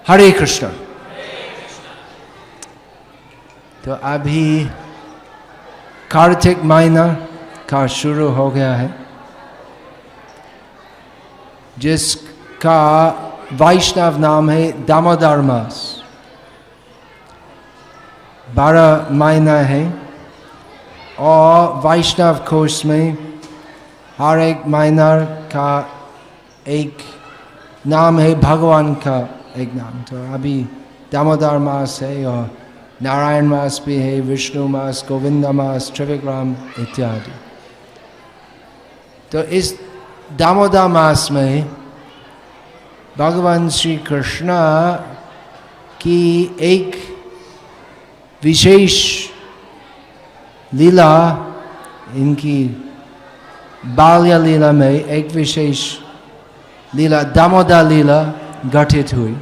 हरे कृष्ण। तो अभी कार्तिक महीना का शुरू हो गया है, जिसका वैष्णव नाम है दामोदर मास। 12 महीना है और वैष्णव कोश में हर एक महीना का एक नाम है, भगवान का एक नाम। तो अभी दामोदर मास है और नारायण मास भी है, विष्णु मास, गोविंद मास, त्रिविक्रम इत्यादि। तो इस दामोदर मास में भगवान श्री कृष्ण की एक विशेष लीला, इनकी बाल्य लीला में एक विशेष लीला दामोदर लीला घटित हुई।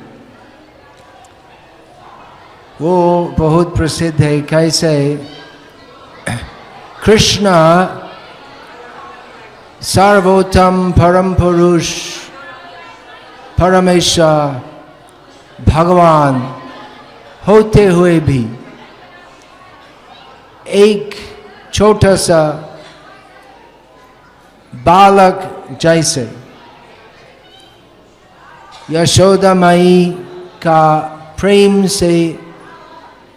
वो बहुत प्रसिद्ध है। कैसे कृष्ण सर्वोत्तम परम पुरुष परमेश्वर भगवान होते हुए भी एक छोटा सा बालक जैसे यशोदा माई का प्रेम से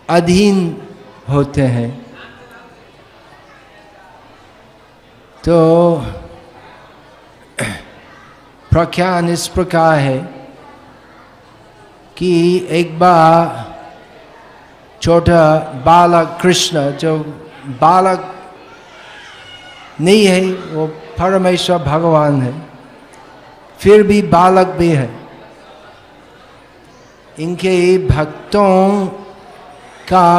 अधीन होते हैं। तो प्रख्यान इस प्रकार है कि एक बार छोटा बालक कृष्ण, जो बालक नहीं है, वो परमेश्वर भगवान है, फिर भी बालक भी है, इनके भक्तों का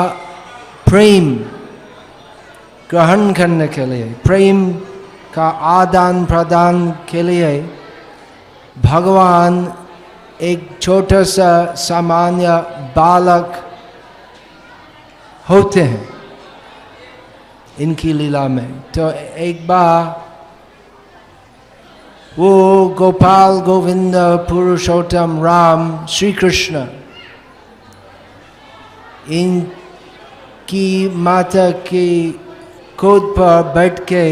प्रेम ग्रहण करने के लिए, प्रेम का आदान प्रदान के लिए भगवान एक छोटा सा सामान्य बालक होते हैं इनकी लीला में। तो एक बार वो गोपाल गोविंद पुरुषोत्तम राम श्री कृष्ण इनकी माता की गोद पर बैठ के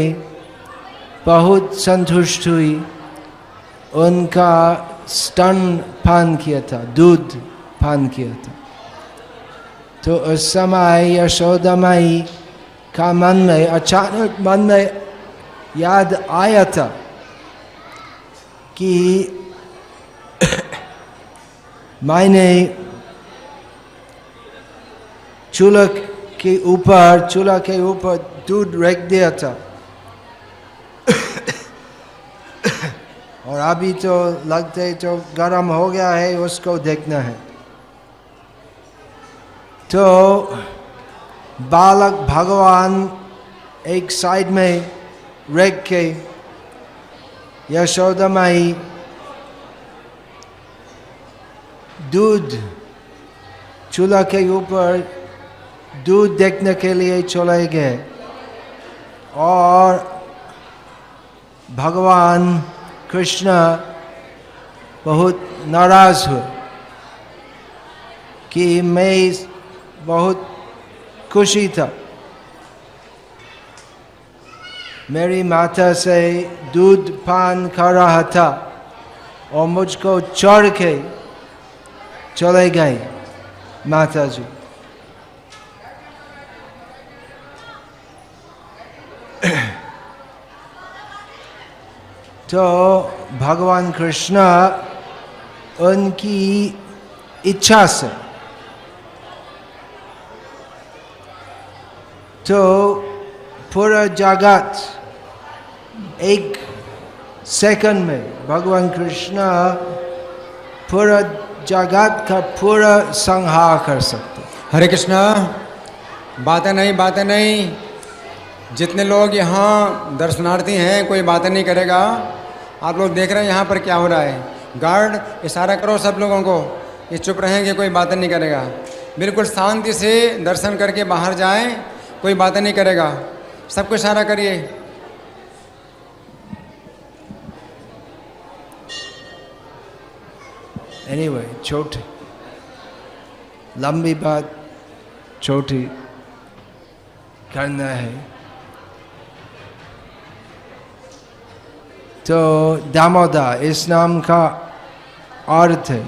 बहुत संतुष्ट हुई, उनका स्तन पान किया था, दूध पान किया था। तो उस समय यशोदा माई का मन में अचानक याद आया था कि मैंने चूल्हा के ऊपर दूध रख दिया था और अभी तो लगते तो गर्म हो गया है, उसको देखना है। तो बालक भगवान एक साइड में रख के यशोदा माई दूध चूल्हा के ऊपर दूध देखने के लिए चले गए और भगवान कृष्ण बहुत नाराज हुए कि मैं बहुत खुशी था, मेरी माता से दूध पान कर रहा था और मुझको छोड़ के चले गए माता जी। तो भगवान कृष्ण उनकी इच्छा से तो पूरा जगत एक सेकंड में भगवान कृष्ण पूरा जगत का पूरा संहार कर सकते। हरे कृष्णा। बातें नहीं, जितने लोग यहाँ दर्शनार्थी हैं कोई बातें नहीं करेगा। आप लोग देख रहे हैं यहाँ पर क्या हो रहा है। गार्ड इशारा करो सब लोगों को, ये चुप रहेंगे, कोई बातें नहीं करेगा। बिल्कुल शांति से दर्शन करके बाहर जाएं, कोई बातें नहीं करेगा। सबको इशारा करिए। Anyway, लंबी बात छोटी करना है। तो दामोदर इस नाम का अर्थ है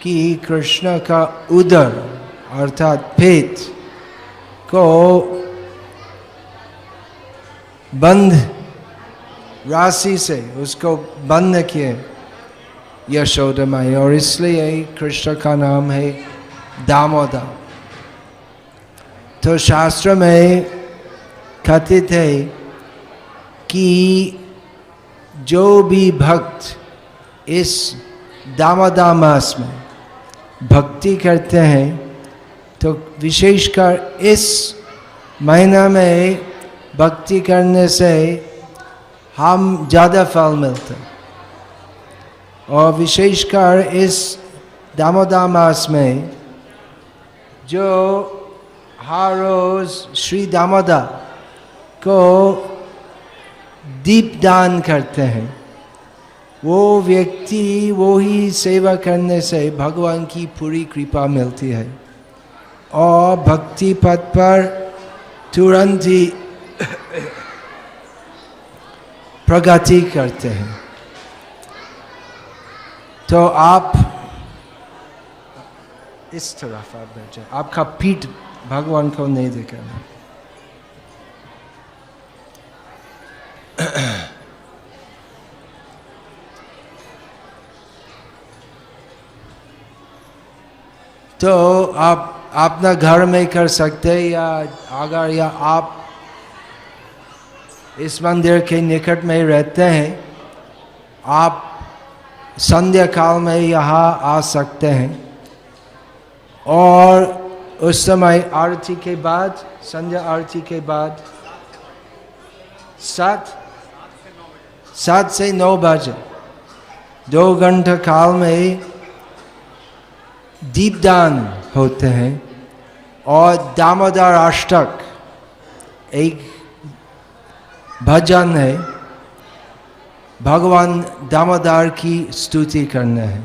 कि कृष्ण का उदर अर्थात पेट को बंध राशि से उसको बंद किए यशोदा माई, और इसलिए कृष्ण का नाम है दामोदर। तो शास्त्र में कथित है कि जो भी भक्त इस दामोदर मास में भक्ति करते हैं तो विशेषकर इस महीना में भक्ति करने से हम ज़्यादा फल मिलते हैं। और विशेषकर इस दामोदर मास में जो हर रोज श्री दामोदर को दीप दान करते हैं, वो व्यक्ति वो ही सेवा करने से भगवान की पूरी कृपा मिलती है और भक्ति पथ पर तुरंत ही प्रगति करते हैं। तो आप इस तरफ आप बैठ जाए, आपका पीठ भगवान को नहीं दिखाना। तो आप अपना घर में कर सकते हैं, या अगर या आप इस मंदिर के निकट में रहते हैं, आप संध्या काल में यहाँ आ सकते हैं। और उस समय आरती के बाद, संध्या आरती के बाद 7 से 9 बजे 2 घंटा काल में दीपदान होते हैं। और दामोदर अष्टक एक भजन है, भगवान दामोदर की स्तुति करना है।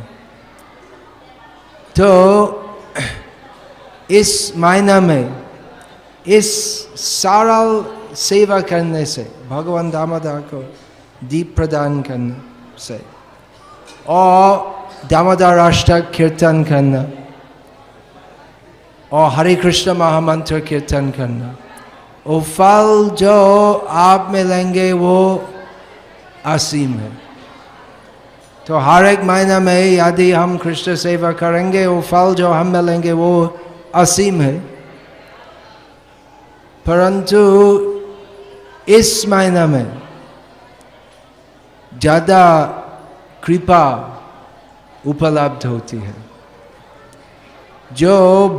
तो इस महीना में इस सरल सेवा करने से, भगवान दामोदर को दीप प्रदान करने से और दामोदर अष्टक कीर्तन करना और हरे कृष्ण महामंत्र कीर्तन करना, वो फल जो आप मिलेंगे वो असीम है। तो हर एक महीना में यदि हम कृष्ण सेवा करेंगे, वो फल जो हम मिलेंगे वो असीम है। परंतु इस महीना में ज़्यादा कृपा उपलब्ध होती है। जो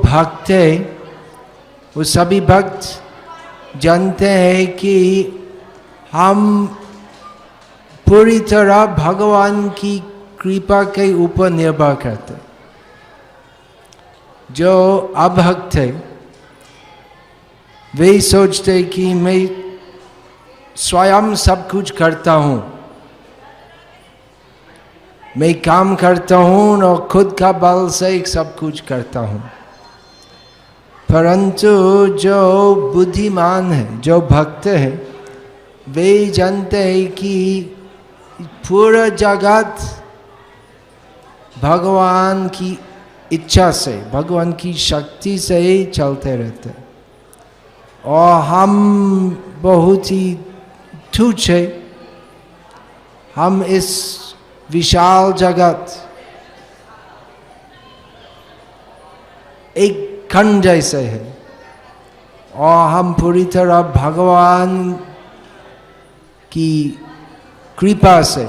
भक्त है वो सभी भक्त जानते हैं कि हम पूरी तरह भगवान की कृपा के ऊपर निर्भर करते। जो अभक्त है वे सोचते कि मैं स्वयं सब कुछ करता हूँ, मैं काम करता हूँ और खुद का बल से सब कुछ करता हूँ। परंतु जो बुद्धिमान है, जो भक्त है, वे जानते हैं कि पूरा जगत भगवान की इच्छा से, भगवान की शक्ति से ही चलते रहते और हम बहुत ही तुच्छ है। हम इस विशाल जगत एक खंड जैसे है और हम पूरी तरह भगवान की कृपा से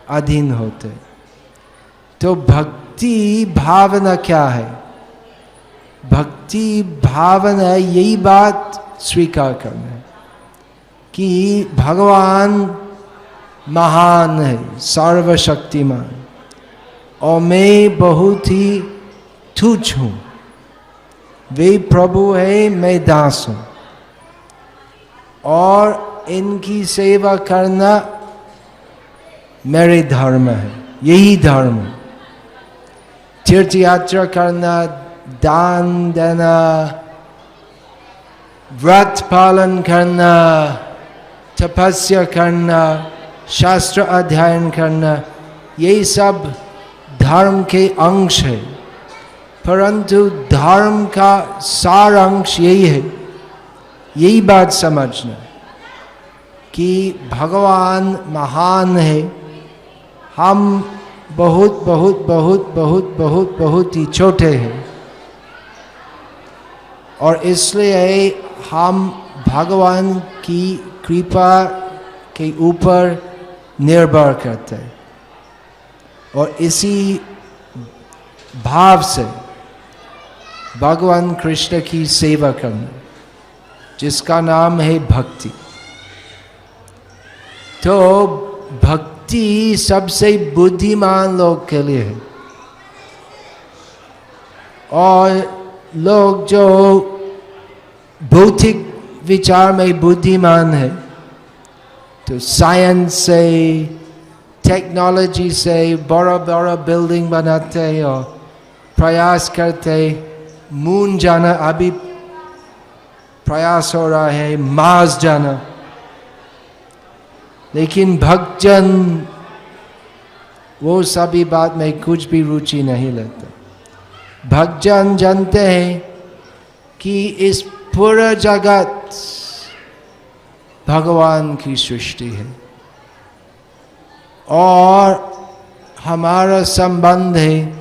अधीन होते। तो भक्ति भावना क्या है? भक्ति भावना यही बात स्वीकार करना है कि भगवान महान है, सर्वशक्तिमान, और मैं बहुत ही तुच्छ हूँ। वे प्रभु है, मैं दास हूँ, और इनकी सेवा करना मेरे धर्म है, यही धर्म है। तीर्थ यात्रा करना, दान देना, व्रत पालन करना, तपस्या करना, शास्त्र अध्ययन करना, ये सब धर्म के अंश है। परंतु धर्म का सार अंश यही है, यही बात समझना कि भगवान महान है, हम बहुत बहुत बहुत बहुत बहुत बहुत ही छोटे हैं, और इसलिए हम भगवान की कृपा के ऊपर निर्भर करते हैं, और इसी भाव से भगवान कृष्ण की सेवा करना, जिसका नाम है भक्ति। तो भक्ति सबसे बुद्धिमान लोग के लिए है, और लोग जो भौतिक विचार में बुद्धिमान है, तो साइंस से, टेक्नोलॉजी से बड़ा बड़ा बिल्डिंग बनाते और प्रयास करते, मून जाना अभी प्रयास हो रहा है, मार्स जाना, लेकिन भक्तजन वो सभी बात में कुछ भी रुचि नहीं लेते। भक्तजन जानते हैं कि इस पूरा जगत भगवान की सृष्टि है, और हमारा संबंध है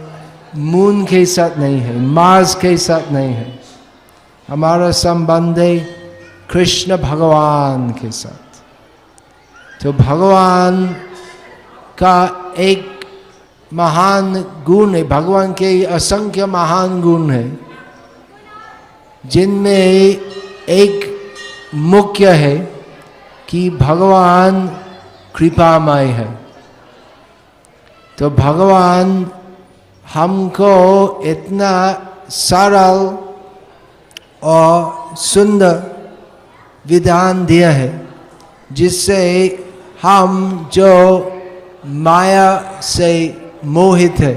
मून के साथ नहीं है, मार्स के साथ नहीं है, हमारा संबंध है कृष्ण भगवान के साथ। तो भगवान का एक महान गुण है, भगवान के असंख्य महान गुण है, जिनमें एक मुख्य है कि भगवान कृपामय है। तो भगवान हमको इतना सरल और सुंदर विधान दिया है, जिससे हम जो माया से मोहित है,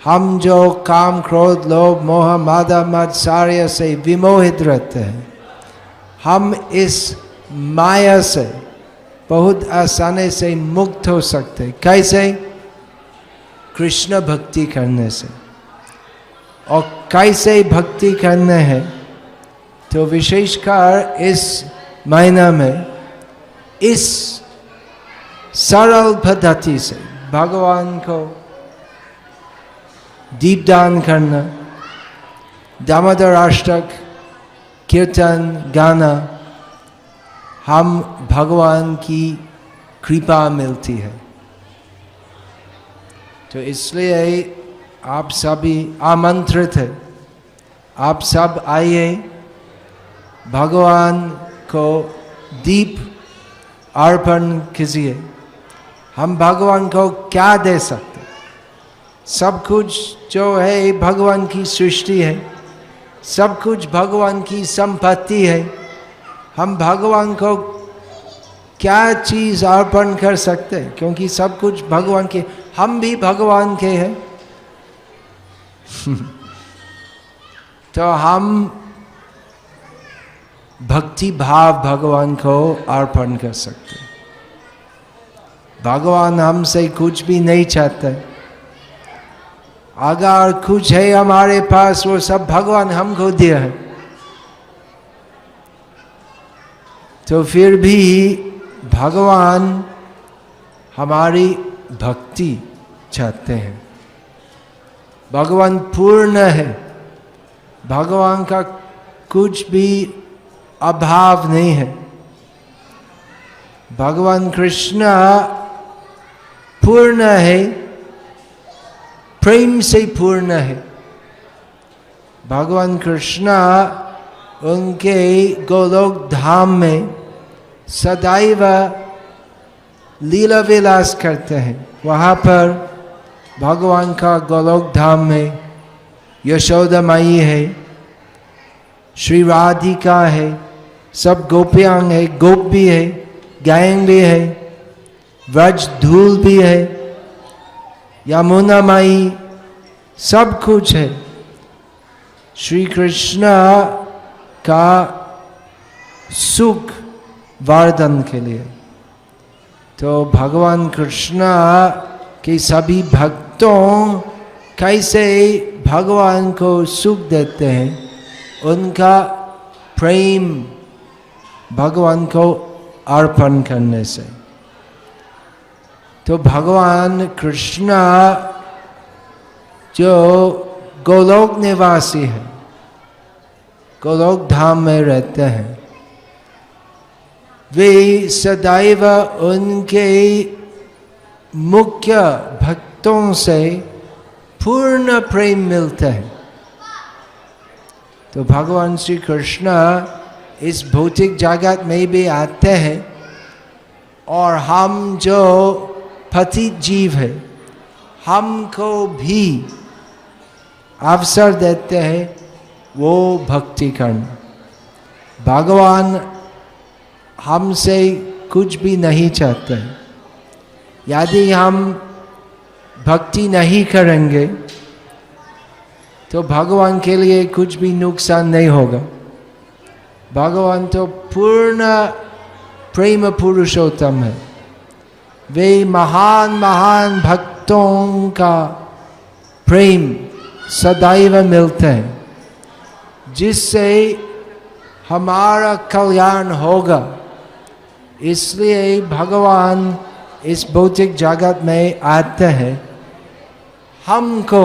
हम जो काम क्रोध लोभ मोह मादा मात्सर्य से विमोहित रहते हैं, हम इस माया से बहुत आसानी से मुक्त हो सकते। कैसे? कृष्ण भक्ति करने से। और कैसे भक्ति करने है? तो विशेषकर इस महीना में इस सरल पद्धति से भगवान को दीपदान करना, दामोदर अष्टक कीर्तन गाना, हम भगवान की कृपा मिलती है। तो इसलिए आप सभी आमंत्रित है, आप सब आइए, भगवान को दीप अर्पण कीजिए। हम भगवान को क्या दे सकते? सब कुछ जो है भगवान की सृष्टि है, सब कुछ भगवान की संपत्ति है। हम भगवान को क्या चीज़ अर्पण कर सकते हैं? क्योंकि सब कुछ भगवान के, हम भी भगवान के हैं। तो हम भक्ति भाव भगवान को अर्पण कर सकते हैं। भगवान हमसे कुछ भी नहीं चाहते। अगर कुछ है हमारे पास, वो सब भगवान हमको दिया है। तो फिर भी भगवान हमारी भक्ति चाहते हैं। भगवान पूर्ण है, भगवान का कुछ भी अभाव नहीं है। भगवान कृष्ण पूर्ण है, प्रेम से पूर्ण है। भगवान कृष्ण उनके गोलोक धाम में सदैव लीला विलास करते हैं। वहाँ पर भगवान का गोलोक धाम में यशोदा माई है, श्री राधिका है, सब गोपियाँ है, गोप भी है, गायन भी है, व्रज धूल भी है, यमुना माई, सब कुछ है श्री कृष्ण का सुख वर्धन के लिए। तो भगवान कृष्ण के सभी भक्तों कैसे भगवान को सुख देते हैं, उनका प्रेम भगवान को अर्पण करने से। तो भगवान कृष्ण जो गोलोक निवासी है, गोलोक धाम में रहते हैं, वे सदैव उनके मुख्य भक्तों से पूर्ण प्रेम मिलता है। तो भगवान श्री कृष्ण इस भौतिक जगत में भी आते हैं और हम जो पतित जीव है हमको भी अवसर देते हैं वो भक्ति करना। भगवान हमसे कुछ भी नहीं चाहते हैं। यदि हम भक्ति नहीं करेंगे तो भगवान के लिए कुछ भी नुकसान नहीं होगा। भगवान तो पूर्ण प्रेम पुरुषोत्तम है। वे महान महान भक्तों का प्रेम सदैव मिलते हैं जिससे हमारा कल्याण होगा। इसलिए भगवान इस भौतिक जगत में आते हैं हमको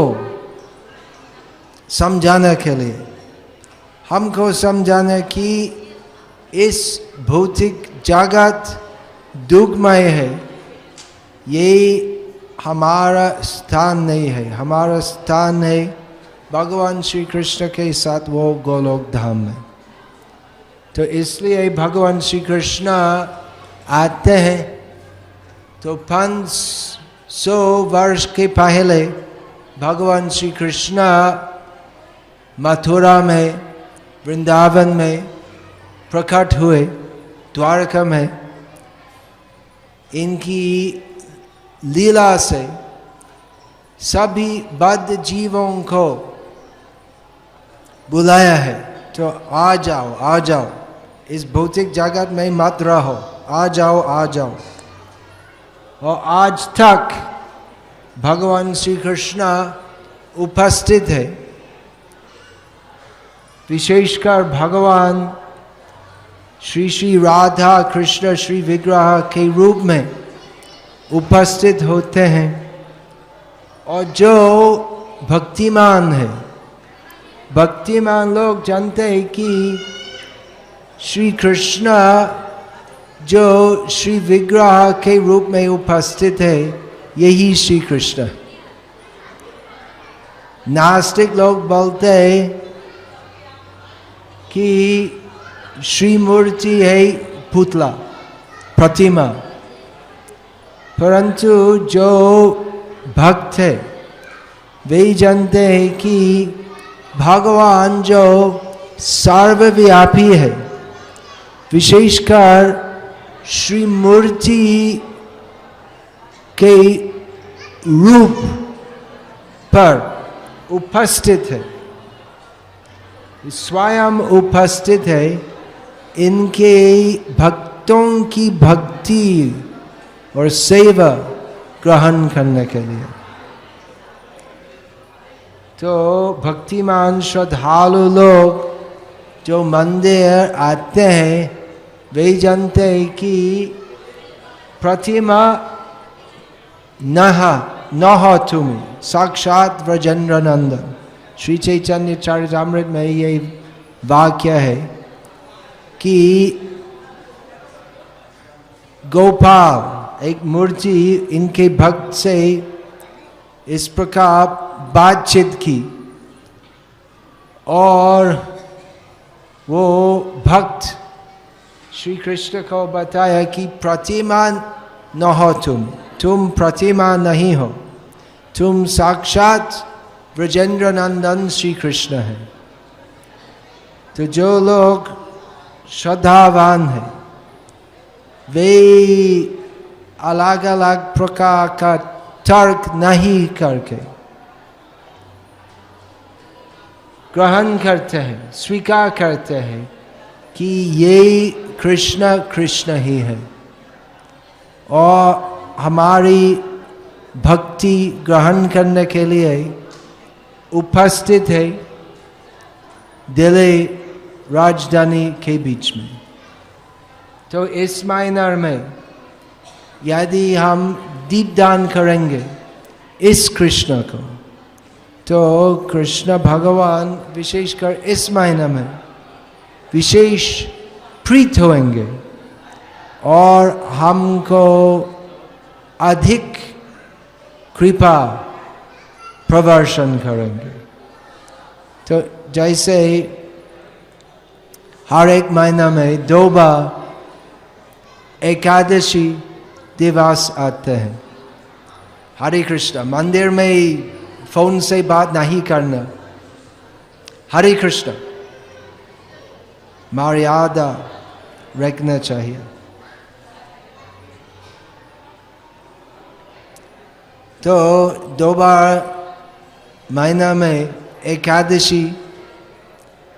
समझाने के लिए, हमको समझाने कि इस भौतिक जगत दुखमय है, ये हमारा स्थान नहीं है। हमारा स्थान है भगवान श्री कृष्ण के साथ वो गोलोक धाम में। तो इसलिए भगवान श्री कृष्ण आते हैं। तो 500 वर्ष के पहले भगवान श्री कृष्ण मथुरा में, वृंदावन में प्रकट हुए, द्वारका में। इनकी लीला से सभी बद्ध जीवों को बुलाया है। तो आ जाओ, आ जाओ, इस भौतिक जगत में मत रहो, आ जाओ, आ जाओ। और आज तक भगवान श्री कृष्ण उपस्थित है। विशेषकर भगवान श्री श्री राधा कृष्ण श्री विग्रह के रूप में उपस्थित होते हैं। और जो भक्तिमान है, भक्तिमान लोग जानते हैं कि श्री कृष्ण जो श्री विग्रह के रूप में उपस्थित है यही श्री कृष्ण। नास्तिक लोग बोलते हैं कि श्री मूर्ति है पुतला, प्रतिमा, परंतु जो भक्त है वे जानते हैं कि भगवान जो सर्वव्यापी है, विशेषकर श्री मूर्ति के रूप पर उपस्थित है, स्वयं उपस्थित है इनके भक्तों की भक्ति और सेवा ग्रहण करने के लिए। तो भक्तिमान श्रद्धालु लोग जो मंदिर आते हैं वे जानते हैं कि प्रतिमा न हो तुम्हें, साक्षात ब्रजेंद्र नंदन। श्री चैतन्य चरितामृत में ये वाक्य है कि गोपाल एक मूर्ति इनके भक्त से इस प्रकार बातचीत की और वो भक्त श्री कृष्ण को बताया कि प्रतिमा न हो तुम प्रतिमा नहीं हो, तुम साक्षात ब्रजेंद्र नंदन श्री कृष्ण है। तो जो लोग श्रद्धावान है वे अलग अलग प्रकार का तर्क नहीं करके ग्रहण करते हैं, स्वीकार करते हैं कि ये कृष्ण कृष्ण ही है और हमारी भक्ति ग्रहण करने के लिए उपस्थित है दिल्ली राजधानी के बीच में। तो इस मायने में यदि हम दीपदान करेंगे इस कृष्ण को, तो कृष्ण भगवान विशेषकर इस महीने में विशेष प्रीत होंगे और हमको अधिक कृपा प्रदर्शन करेंगे। तो जैसे हर एक महीना में 2 बार एकादशी दिवस आते हैं। हरे कृष्ण, मंदिर में फोन से बात नहीं करना, हरे कृष्ण मर्यादा रखना चाहिए। तो 2 बार महीना में एकादशी,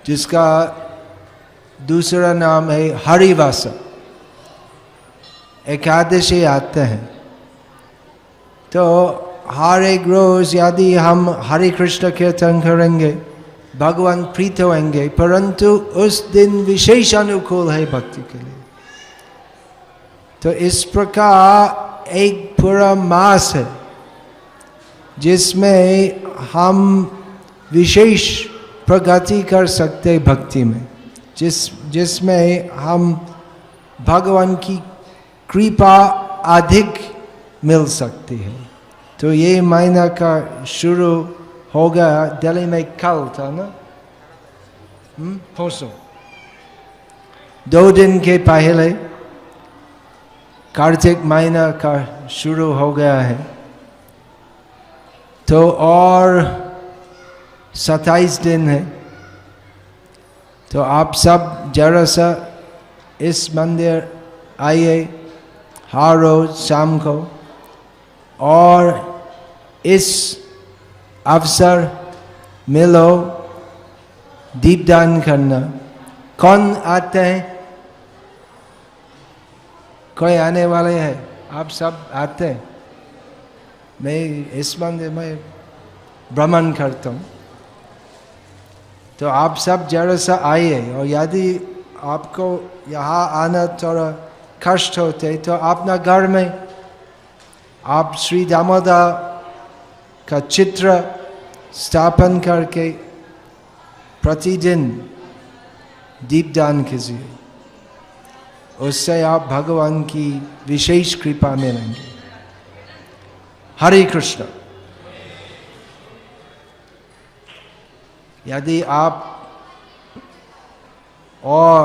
जिसका दूसरा नाम है हरिवास एकादशी आते हैं। तो हर एक रोज यदि हम हरे कृष्ण कीर्तन करेंगे भगवान प्रीत होंगे, परंतु उस दिन विशेष अनुकूल है भक्ति के लिए। तो इस प्रकार एक पूरा मास है जिसमें हम विशेष प्रगति कर सकते भक्ति में, जिसमें हम भगवान की कृपा अधिक मिल सकती है। तो ये महीना का शुरू हो गया, दिल्ली में कल था ना, परसों 2 दिन के पहले कार्तिक महीना का शुरू हो गया है। तो और 27 दिन है। तो आप सब जरा सा इस मंदिर आइए हर रोज शाम को, और इस अवसर मिलो दीपदान करना। कौन आते हैं? कोई आने वाले हैं? आप सब आते हैं? मैं इस मंदिर में भ्रमण करता हूँ, तो आप सब जरा सा आइए। और यदि आपको यहाँ आना थोड़ा कष्ट होते तो अपना घर में आप श्री दामोदर का चित्र स्थापन करके प्रतिदिन दीपदान कीजिए, उससे आप भगवान की विशेष कृपा मिलेंगे। हरे कृष्ण। यदि आप और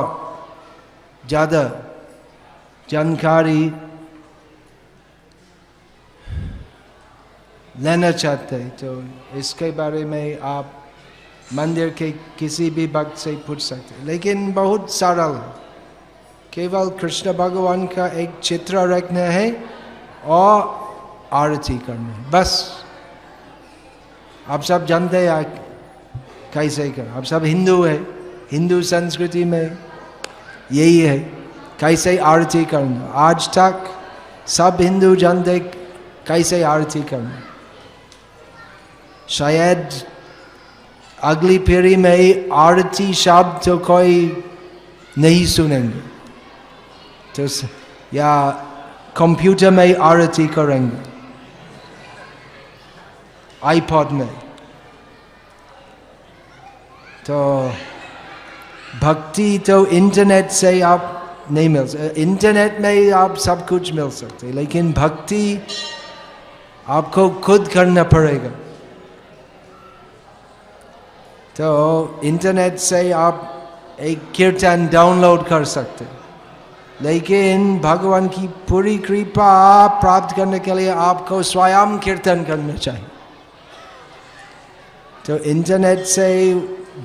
ज़्यादा जानकारी लेना चाहते हैं तो इसके बारे में आप मंदिर के किसी भी भक्त से पूछ सकते हैं, लेकिन बहुत सरल है। केवल कृष्ण भगवान का एक चित्र रखना है और आरती करना है, बस। आप सब जानते हैं कैसे कर, आप सब हिंदू है, हिंदू संस्कृति में यही है कैसे आरती करना। आज तक सब हिंदू जानते कैसे आरती करना। शायद अगली पीढ़ी में आरती शब्द तो कोई नहीं सुनेंगे, तो या कंप्यूटर में आरती करेंगे, आईपॉड में। तो भक्ति तो इंटरनेट से आप नहीं मिल सकते, इंटरनेट में आप सब कुछ मिल सकते, लेकिन भक्ति आपको खुद करना पड़ेगा। तो इंटरनेट से आप एक कीर्तन डाउनलोड कर सकते, लेकिन भगवान की पूरी कृपा प्राप्त करने के लिए आपको स्वयं कीर्तन करना चाहिए। तो इंटरनेट से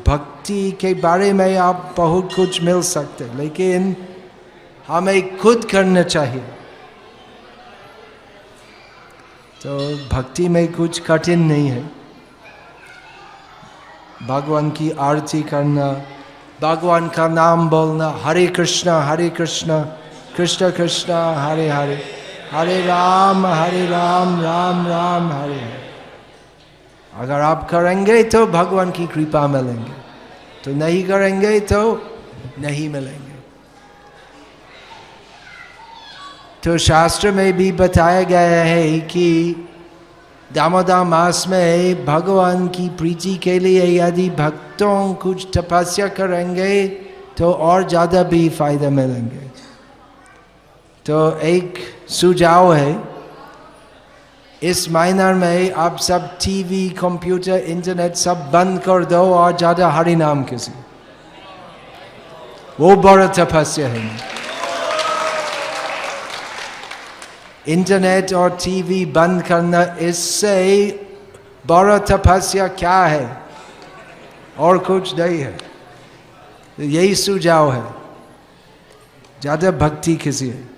भक्ति के बारे में आप बहुत कुछ मिल सकते, लेकिन हमें खुद करना चाहिए। तो भक्ति में कुछ कठिन नहीं है। भगवान की आरती करना, भगवान का नाम बोलना, हरे कृष्णा कृष्ण कृष्ण हरे हरे, हरे राम राम राम हरे हरे। अगर आप करेंगे तो भगवान की कृपा मिलेंगे, तो नहीं करेंगे तो नहीं मिलेंगे। तो शास्त्र में भी बताया गया है कि दामोदर मास में भगवान की प्रीति के लिए यदि भक्तों कुछ तपस्या करेंगे तो और ज़्यादा भी फायदा मिलेंगे। तो एक सुझाव है, इस महीना में आप सब टीवी, कंप्यूटर, इंटरनेट सब बंद कर दो और ज़्यादा हरि नाम किसी, वो बड़ा तपस्या है। इंटरनेट और टीवी बंद करना, इससे बड़ा तपस्या क्या है? और कुछ नहीं है। तो यही सुझाव है, ज़्यादा भक्ति किसी है।